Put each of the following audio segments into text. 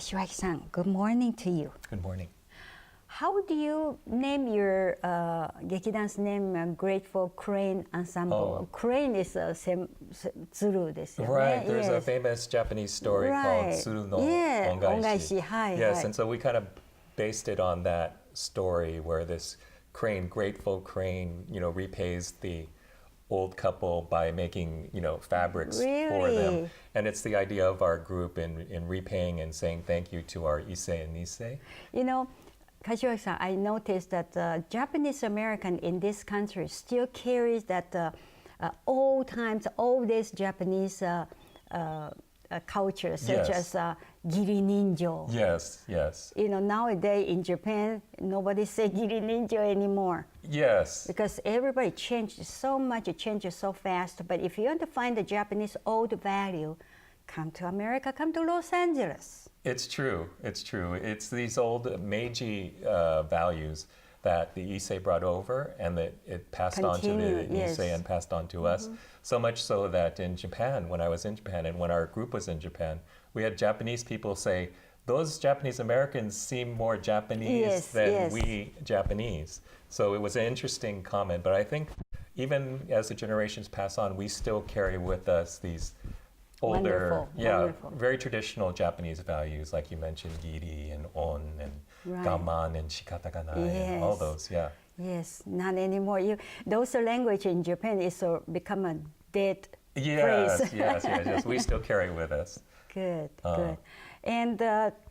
Kashiwagi-san, good morning to you. Good morning. How do you name your 劇団 name Grateful Crane Ensemble? Crane is tsuru ですよね. Right, there's a famous Japanese story called Tsuru no Ongaishi. Yes, and so we kind of based it on that story where this crane, grateful crane, repays the old couple by making, fabrics for them. And it's the idea of our group in repaying and saying thank you to our Issei and Nisei. Kashiwagi-san, I noticed that Japanese American in this country still carries that all this Japanese culture, such as giri ninjo. Yes, yes. Nowadays in Japan, nobody say giri ninjo anymore. Yes. Because everybody changes so much, it changes so fast. But if you want to find the Japanese old value, come to America, come to Los Angeles. It's true. It's true. It's these old Meiji values that the Issei brought over and that it passed on to the Nisei and passed on to us. So much so that in Japan, when I was in Japan and when our group was in Japan, we had Japanese people say, those Japanese Americans seem more Japanese than we Japanese. So it was an interesting comment. But I think even as the generations pass on, we still carry with us these older, wonderful. Very traditional Japanese values, like you mentioned, giri and on and gaman and shikataganai and all those, Yes, not anymore. Those language in Japan is become a dead phrase. Yes. We still carry with us. Good. And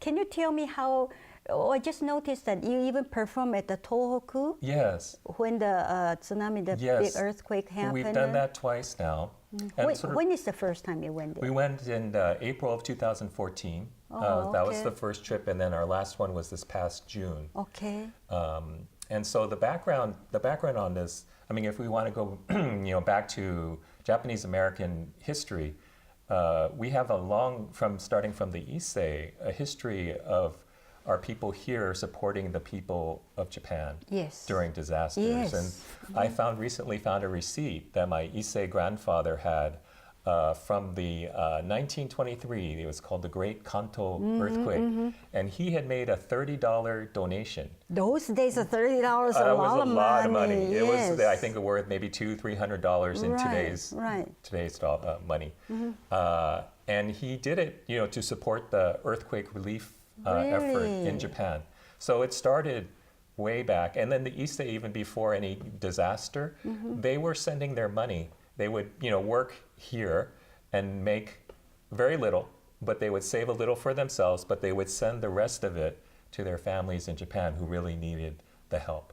can you tell me how? I just noticed that you even perform at the Tohoku. Yes. When the tsunami, the big earthquake happened. We've done that twice now. When is the first time you went there? We went in April of 2014. That was the first trip, and then our last one was this past June. Okay. And so the background on this, I mean, if we want to go, back to Japanese American history, we have starting from the Issei, a history of our people here supporting the people of Japan during disasters. And I recently found a receipt that my Issei grandfather had from the 1923, it was called the Great Kanto earthquake, and he had made a $30 donation. Those days, $30 was a lot of money. It was, I think, worth maybe $200-300 in today's money. And he did it, to support the earthquake relief effort in Japan. So it started way back, and then the Issei, even before any disaster, they were sending their money. They would, work here and make very little, but they would save a little for themselves, but they would send the rest of it to their families in Japan who really needed the help.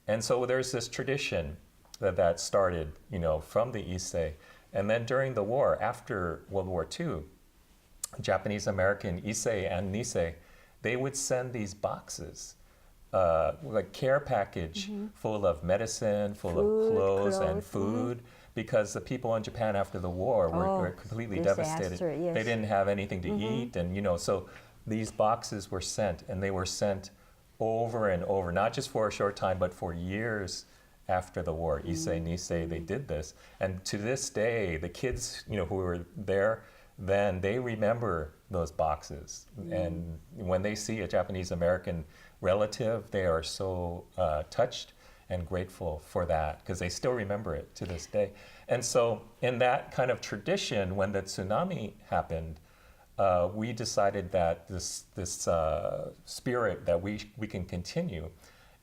And so there's this tradition that started, from the Issei. And then during the war, after World War II, Japanese American Issei and Nisei, they would send these boxes, like care package full of medicine, full of clothes and food, because the people in Japan after the war were completely devastated. They didn't have anything to eat, and so these boxes were sent, and they were sent over and over, not just for a short time, but for years after the war. Issei, Nisei, they did this, and to this day, the kids, who were there then, they remember those boxes. And when they see a Japanese American relative, they are so touched and grateful for that, because they still remember it to this day. And so in that kind of tradition, when the tsunami happened, we decided that this spirit that we can continue.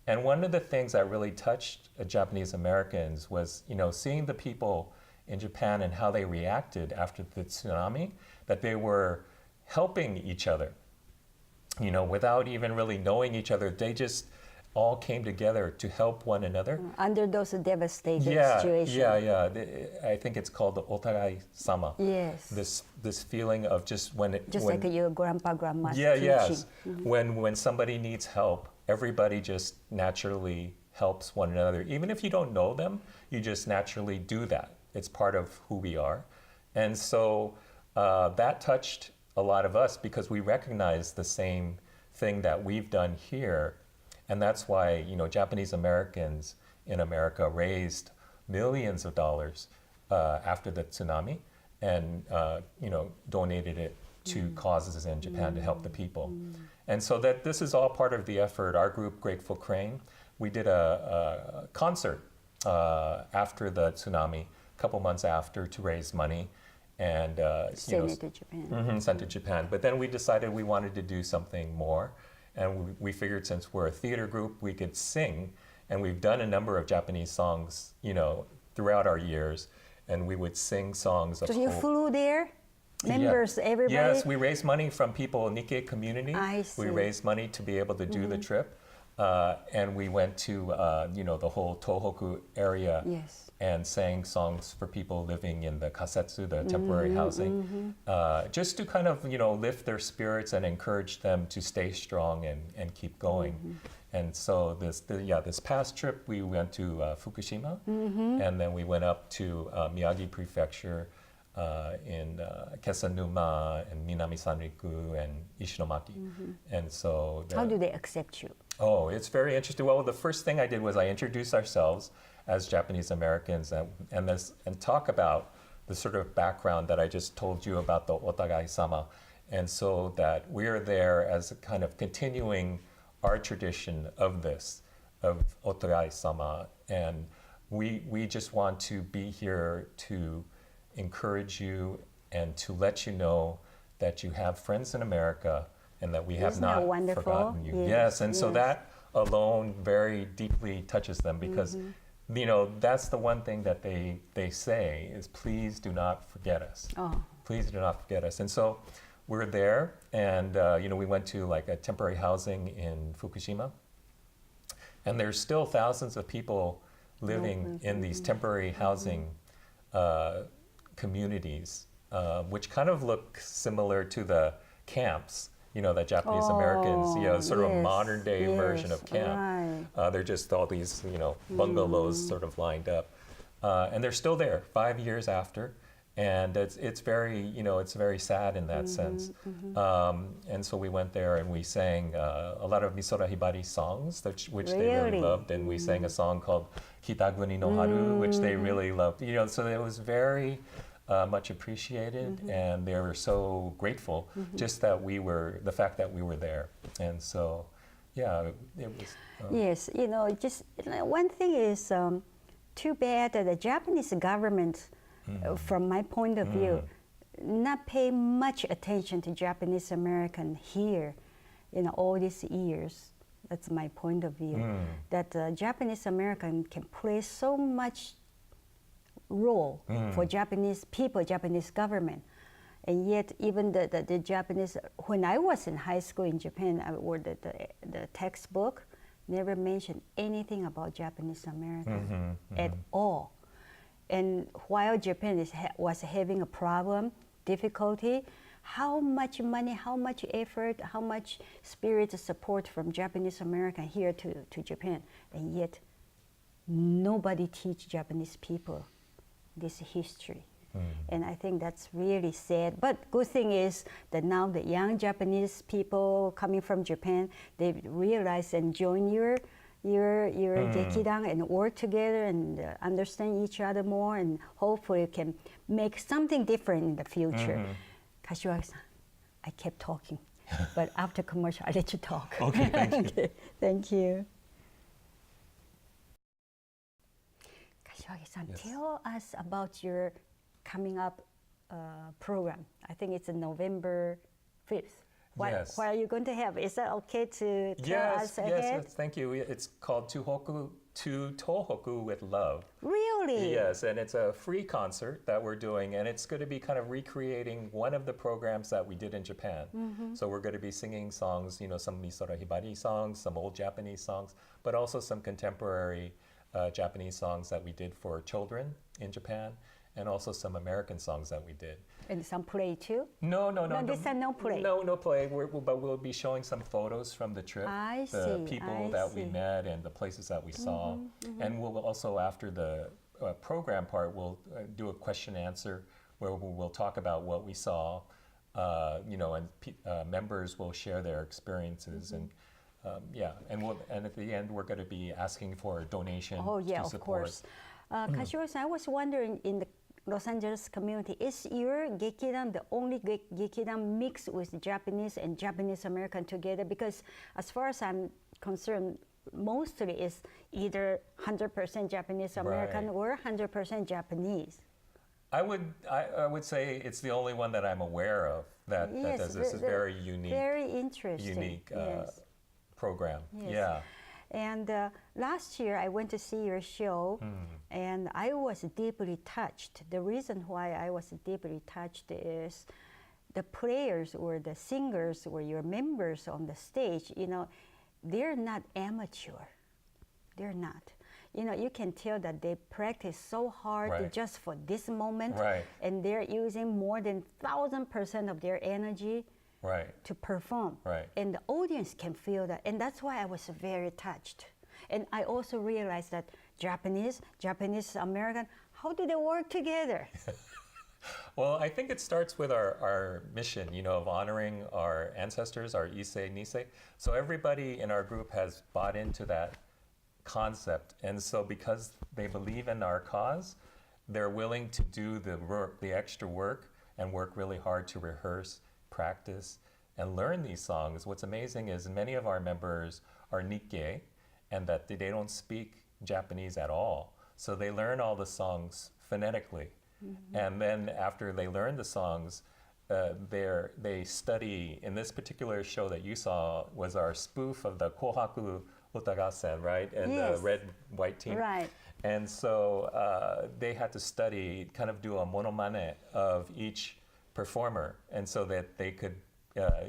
And one of the things that really touched Japanese Americans was, seeing the people in Japan and how they reacted after the tsunami, that they were helping each other, without even really knowing each other. They just all came together to help one another. Under those devastating situations. I think it's called the otagai sama. Yes. This feeling of when like your grandpa, grandma's teaching. Yes. When somebody needs help, everybody just naturally helps one another. Even if you don't know them, you just naturally do that. It's part of who we are. And so that touched a lot of us, because we recognize the same thing that we've done here. And that's why, Japanese Americans in America raised millions of dollars after the tsunami and, donated it to causes in Japan to help the people. And so that this is all part of the effort. Our group, Grateful Crane, we did a concert after the tsunami, a couple months after, to raise money and send it to Japan. Sent to Japan. But then we decided we wanted to do something more, and we figured since we're a theater group, we could sing, and we've done a number of Japanese songs, throughout our years, and we would sing songs of So you flew there? Members, everybody? Yes, we raised money from people, Nikkei community. I see. We raised money to be able to do the trip. And we went to, the whole Tohoku area and sang songs for people living in the kasetsu, the temporary housing, just to kind of, lift their spirits and encourage them to stay strong and keep going. And so this past trip, we went to Fukushima, and then we went up to Miyagi Prefecture, in Kesanuma and Minami Sanriku and Ishinomaki. And so how do they accept you? Oh, it's very interesting. Well, the first thing I did was I introduced ourselves as Japanese Americans and talk about the sort of background that I just told you about the Otagai-sama. And so that we're there as a kind of continuing our tradition of this, of Otagai-sama. And we just want to be here to encourage you and to let you know that you have friends in America and that we have not forgotten you. Yes, and so that alone very deeply touches them because that's the one thing that they say is, please do not forget us. Please do not forget us. And so we're there, and we went to like a temporary housing in Fukushima, and there's still thousands of people living in these temporary housing communities, which kind of look similar to the camps, that Japanese Americans, sort of a modern day version of camp. Right. They're just all these, bungalows sort of lined up. And they're still there 5 years after. And it's very, it's very sad in that sense. And so we went there and we sang a lot of Misora Hibari songs, which they really loved. And we sang a song called Hitaguni no Haru, which they really loved. So it was very much appreciated, and they were so grateful just that the fact that we were there. And so, it was. Yes, just one thing is too bad that the Japanese government, from my point of view, not pay much attention to Japanese American here in all these years. That's my point of view. That Japanese American can play so much role for Japanese people, Japanese government. And yet even the Japanese, when I was in high school in Japan, or the textbook never mentioned anything about Japanese American at all. And while Japan was having a problem, difficulty, how much money, how much effort, how much spirit support from Japanese American here to Japan, and yet nobody teach Japanese people this history. And I think that's really sad. But good thing is that now the young Japanese people coming from Japan, they realize and join your Gekidan and work together and understand each other more, and hopefully can make something different in the future. Kashiwagi-san, I kept talking, but after commercial, I'll let you talk. Okay, thank you. Okay, thank you. Kashiwagi-san, tell us about your coming up program. I think it's November 5th. What are you going to have? Is that okay to tell us ahead? Yes, thank you. It's called To Tohoku with Love. Really? Yes, and it's a free concert that we're doing, and it's going to be kind of recreating one of the programs that we did in Japan. So we're going to be singing songs, some Misora Hibari songs, some old Japanese songs, but also some contemporary Japanese songs that we did for children in Japan, and also some American songs that we did. And some play too? No, this time no play. No play. But we'll be showing some photos from the trip, the people that we met and the places that we saw. And we'll also, after the program part, we'll do a question and answer where we'll talk about what we saw, and members will share their experiences and. And at the end, we're going to be asking for a donation to support. Of course. Kashiwagi-san, I was wondering, in the Los Angeles community. Is your gekidan the only gekidan mixed with Japanese and Japanese American together? Because as far as I'm concerned, mostly it's either 100% Japanese American or 100% Japanese. I would say it's the only one that I'm aware of that does this. Is very unique. Very interesting. Unique program. Yes. Yeah. And last year I went to see your show, and I was deeply touched. The reason why I was deeply touched is the players or the singers or your members on the stage, you know, they're not amateur. They're not. You know, you can tell that they practice so hard just for this moment, and they're using more than 1,000% of their energy to perform. And the audience can feel that, and that's why I was very touched. And I also realized that Japanese American, how do they work together? Well, I think it starts with our mission, you know, of honoring our ancestors, our Issei, Nisei. So everybody in our group has bought into that concept. And so because they believe in our cause, they're willing to do the work, the extra work, and work really hard to rehearse, practice, and learn these songs. What's amazing is many of our members are Nikkei, and that they don't speak Japanese at all. So they learn all the songs phonetically. And then after they learn the songs, they study. In this particular show that you saw was our spoof of the Kohaku Utagassen, right? And the red, white team. And so they had to study, kind of do a monomane of each performer, and so that they could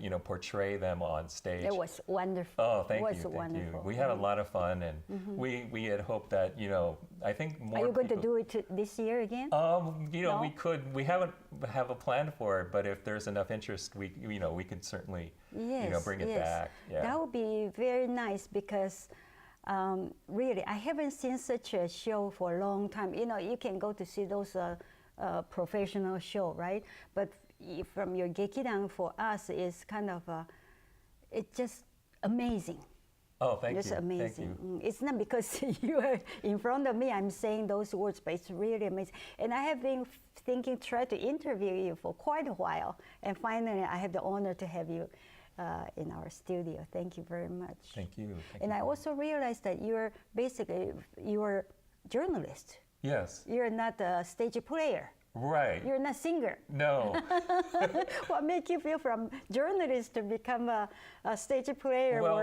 you know, portray them on stage. It was wonderful. Oh, thank you. Thank you. We had a lot of fun, and we had hoped that, you know, I think more. Are you going to do it this year again? You know, we could. We haven't have a plan for it, but if there's enough interest, we could certainly you know, bring it back. Yeah. That would be very nice because. Really, I haven't seen such a show for a long time. You know, you can go to see those professional show, right? But from your gekidan, for us, is kind of it's just amazing. Oh, thank you. It's amazing. Thank you. It's not because you are in front of me, I'm saying those words, but it's really amazing. And I have been try to interview you for quite a while, and finally I have the honor to have you in our studio. Thank you very much. Thank you. And I also realized that you're a journalist. Yes. You're not a stage player. Right. You're not a singer. No. What made you feel from journalist to become a stage player? Well,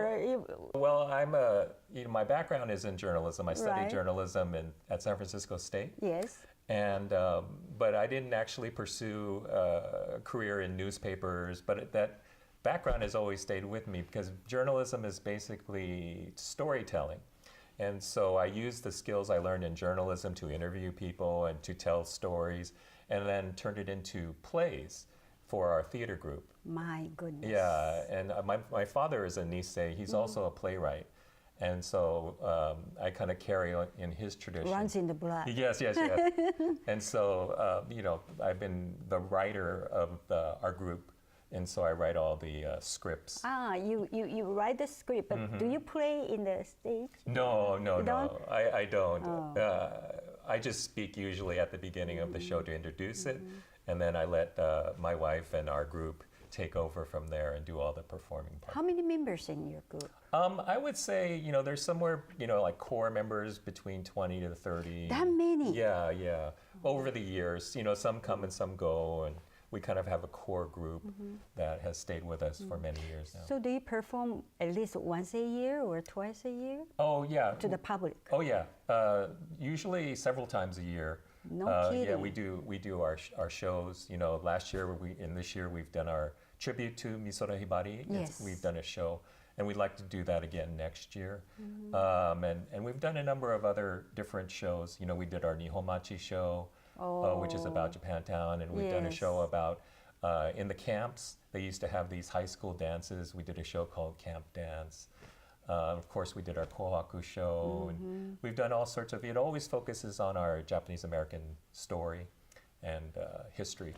you know, my background is in journalism. I studied journalism at San Francisco State. Yes. And but I didn't actually pursue a career in newspapers, but that background has always stayed with me because journalism is basically storytelling. And so I used the skills I learned in journalism to interview people and to tell stories, and then turned it into plays for our theater group. My goodness. Yeah, and my father is a Nisei. He's also a playwright. And so I kind of carry on in his tradition. Runs in the blood. Yes. And so, you know, I've been the writer of our group. And so I write all the scripts. You write the script, but do you play in the stage? No. I don't. Oh. I just speak usually at the beginning of the show to introduce it, and then I let my wife and our group take over from there and do all the performing part. How many members in your group? I would say, you know, there's somewhere, you know, like core members between 20 to 30. That many? Yeah. Over the years, you know, some come and some go, and we kind of have a core group that has stayed with us for many years now. So do you perform at least once a year or twice a year? Oh, yeah. To the public? Oh, yeah. Usually several times a year. No kidding. Yeah, we do our shows. You know, last year and this year we've done our tribute to Misono Hibari. Yes. We've done a show, and we'd like to do that again next year. And we've done a number of other different shows. You know, we did our Nihonmachi show. Which is about Japantown, and we've done a show about in the camps. They used to have these high school dances. We did a show called Camp Dance. Of course, we did our Kohaku show, and we've done all sorts of. It always focuses on our Japanese American story and history,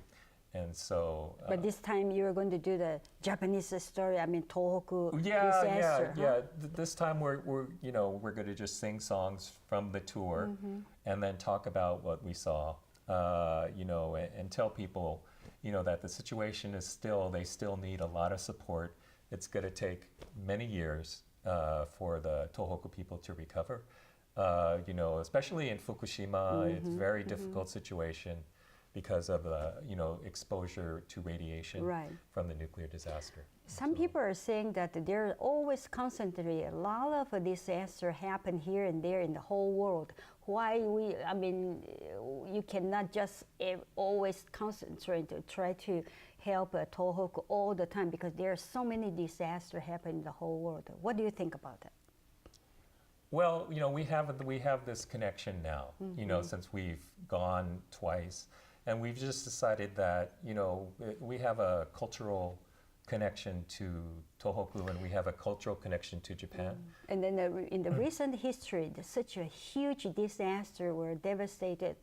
and so. But this time you are going to do the Japanese story. I mean, Tohoku. Yeah. This time we're going to just sing songs from the tour, and then talk about what we saw. and tell people, that the situation is they still need a lot of support. It's going to take many years for the Tohoku people to recover. Especially in Fukushima, it's a very difficult situation because of exposure to radiation from the nuclear disaster. Some people are saying that there are always constantly a lot of disaster happen here and there in the whole world. Why you cannot just always concentrate to try to help Tohoku all the time because there are so many disasters happen in the whole world. What do you think about that? Well, we have this connection now, since we've gone twice. And we've just decided that, we have a cultural connection to Tohoku and we have a cultural connection to Japan. And then in the recent history, such a huge disaster or devastated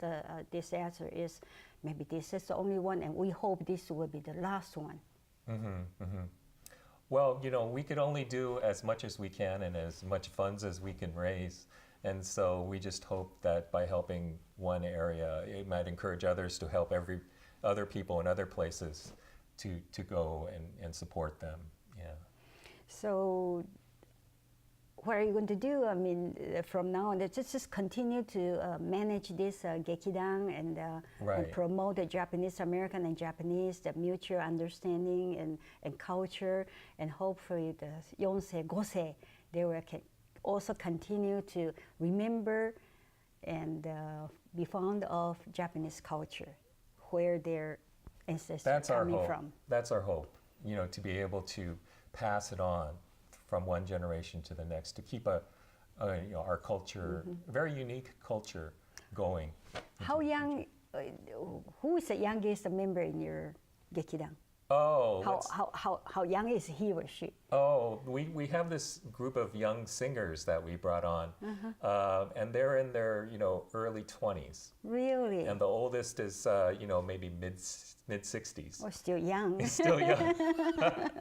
disaster is, maybe this is the only one and we hope this will be the last one. Well, we could only do as much as we can and as much funds as we can raise. And so we just hope that by helping one area, it might encourage others to help other people in other places to go and support them. Yeah. So what are you going to do? From now on, just continue to manage this Gekidan and promote the Japanese American and Japanese, the mutual understanding and culture, and hopefully the Yonsei, Gosei, they will also continue to remember and be fond of Japanese culture, where their ancestors are coming from. That's our hope, to be able to pass it on from one generation to the next, to keep our culture, a very unique culture, going. How young? Who is the youngest member in your Gekidan? Oh, how young is he or she? Oh, we have this group of young singers that we brought on, and they're in their early 20s. Really? And the oldest is maybe mid 60s. Or still young. Still young.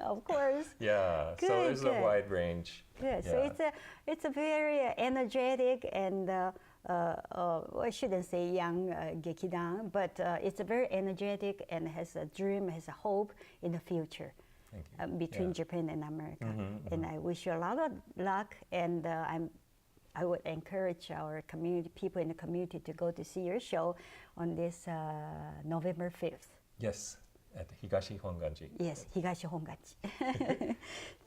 Of course. Yeah. Good, so there's a wide range. Good. Yeah. So it's a very energetic and I shouldn't say young Gekidan, but it's a very energetic and has a dream, has a hope in the future between Japan and America. And I wish you a lot of luck. And I would encourage our people in the community to go to see your show on this November 5th. Yes, at Higashi Honganji. Yes, Higashi Honganji.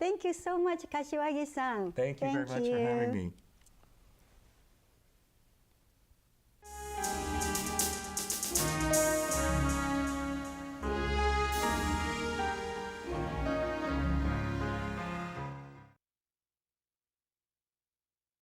Thank you so much, Kashiwagi-san. Thank you very much for having me.